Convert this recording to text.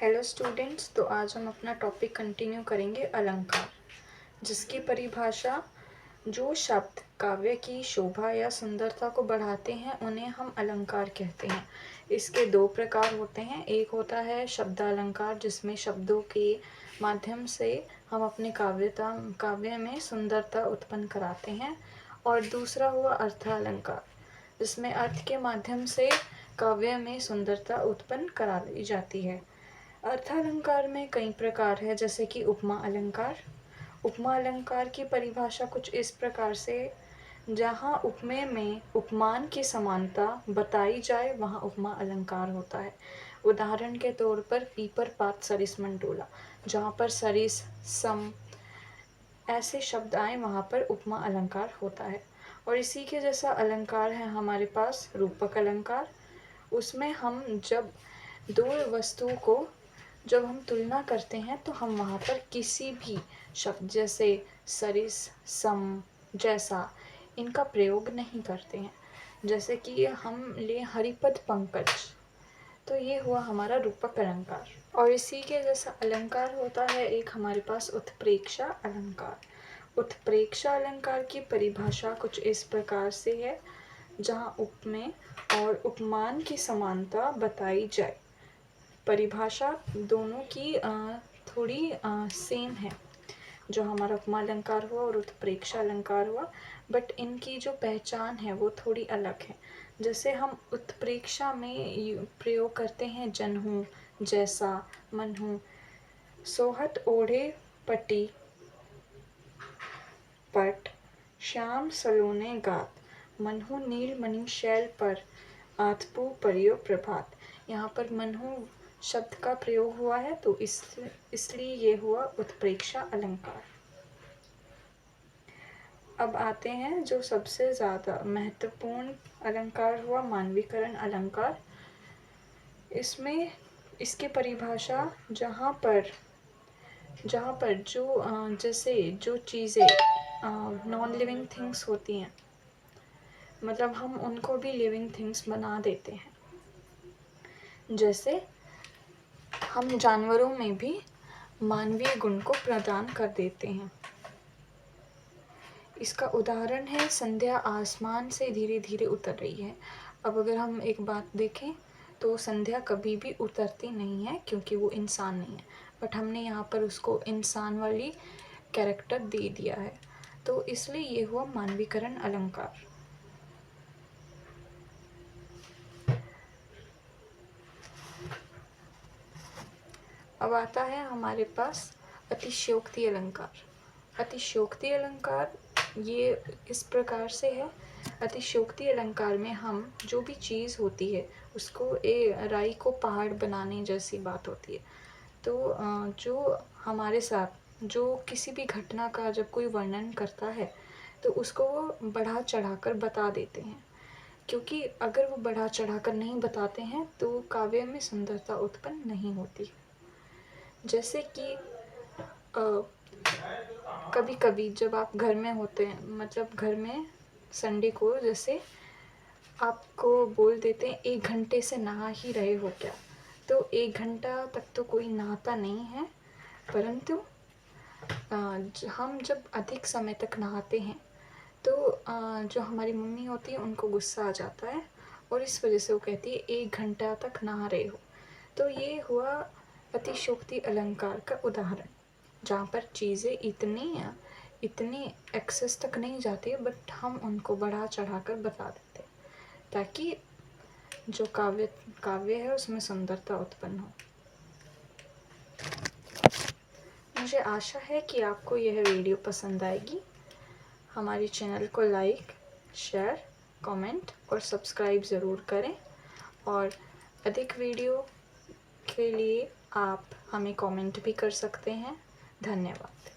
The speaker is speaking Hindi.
हेलो स्टूडेंट्स, तो आज हम अपना टॉपिक कंटिन्यू करेंगे अलंकार, जिसकी परिभाषा जो शब्द काव्य की शोभा या सुंदरता को बढ़ाते हैं उन्हें हम अलंकार कहते हैं। इसके दो प्रकार होते हैं। एक होता है शब्दालंकार, जिसमें शब्दों के माध्यम से हम अपने काव्य में सुंदरता उत्पन्न कराते हैं, और दूसरा हुआ अर्थालंकार, जिसमें अर्थ के माध्यम से काव्य में सुंदरता उत्पन्न करा दी जाती है। अर्थालंकार में कई प्रकार है, जैसे कि उपमा अलंकार। उपमा अलंकार की परिभाषा कुछ इस प्रकार से, जहाँ उपमेय में उपमान की समानता बताई जाए वहाँ उपमा अलंकार होता है। उदाहरण के तौर पर पीपर पात सरिस मंडोला, जहाँ पर सरिस सम ऐसे शब्द आए वहाँ पर उपमा अलंकार होता है। और इसी के जैसा अलंकार है हमारे पास रूपक अलंकार। उसमें हम जब दो वस्तुओं को जब हम तुलना करते हैं तो हम वहाँ पर किसी भी शब्द जैसे सरिस सम जैसा इनका प्रयोग नहीं करते हैं। जैसे कि हम ले हरिपद पंकज, तो ये हुआ हमारा रूपक अलंकार। और इसी के जैसा अलंकार होता है एक हमारे पास उत्प्रेक्षा अलंकार। उत्प्रेक्षा अलंकार की परिभाषा कुछ इस प्रकार से है, जहाँ उपमेय और उपमान की समानता बताई जाए। परिभाषा दोनों की थोड़ी सेम है, जो हमारा उपमा अलंकार हुआ और उत्प्रेक्षा अलंकार हुआ, बट इनकी जो पहचान है वो थोड़ी अलग है। जैसे हम उत्प्रेक्षा में प्रयोग करते हैं जनहूँ, जैसा, मनहूँ। सोहत ओढ़े पटी पट, श्याम सलोने गात, मनहूँ नील मणि शैल पर, आतपू परियो प्रभात। यहाँ पर मनहूँ शब्द का प्रयोग हुआ है, तो इसलिए ये हुआ उत्प्रेक्षा अलंकार। अब आते हैं जो सबसे ज़्यादा महत्वपूर्ण अलंकार हुआ मानवीकरण अलंकार। इसमें इसकी परिभाषा जहाँ पर जो जैसे जो चीज़ें नॉन लिविंग थिंग्स होती हैं, मतलब हम उनको भी लिविंग थिंग्स बना देते हैं। जैसे हम जानवरों में भी मानवीय गुण को प्रदान कर देते हैं। इसका उदाहरण है संध्या आसमान से धीरे धीरे उतर रही है। अब अगर हम एक बात देखें तो संध्या कभी भी उतरती नहीं है, क्योंकि वो इंसान नहीं है, बट हमने यहाँ पर उसको इंसान वाली कैरेक्टर दे दिया है, तो इसलिए ये हुआ मानवीकरण अलंकार। अब आता है हमारे पास अतिशयोक्ति अलंकार। अतिशयोक्ति अलंकार ये इस प्रकार से है। अतिशयोक्ति अलंकार में हम जो भी चीज़ होती है उसको राई को पहाड़ बनाने जैसी बात होती है। तो जो हमारे साथ जो किसी भी घटना का जब कोई वर्णन करता है तो उसको वो बढ़ा चढ़ाकर बता देते हैं, क्योंकि अगर वो बढ़ा चढ़ाकर नहीं बताते हैं तो काव्य में सुंदरता उत्पन्न नहीं होती। जैसे कि कभी कभी जब आप घर में होते हैं, मतलब घर में संडे को जैसे आपको बोल देते हैं 1 घंटे से नहा ही रहे हो क्या, तो 1 घंटा तक तो कोई नहाता नहीं है, परंतु हम जब अधिक समय तक नहाते हैं तो जो हमारी मम्मी होती है उनको गुस्सा आ जाता है, और इस वजह से वो कहती है 1 घंटा तक नहा रहे हो। तो ये हुआ अतिशयोक्ति अलंकार का उदाहरण, जहाँ पर चीज़ें इतनी एक्सेस तक नहीं जाती, बट हम उनको बढ़ा चढ़ाकर बता देते हैं, ताकि जो काव्य है उसमें सुंदरता उत्पन्न हो। मुझे आशा है कि आपको यह वीडियो पसंद आएगी। हमारे चैनल को लाइक, शेयर, कमेंट और सब्सक्राइब ज़रूर करें, और अधिक वीडियो के लिए आप हमें कमेंट भी कर सकते हैं। धन्यवाद।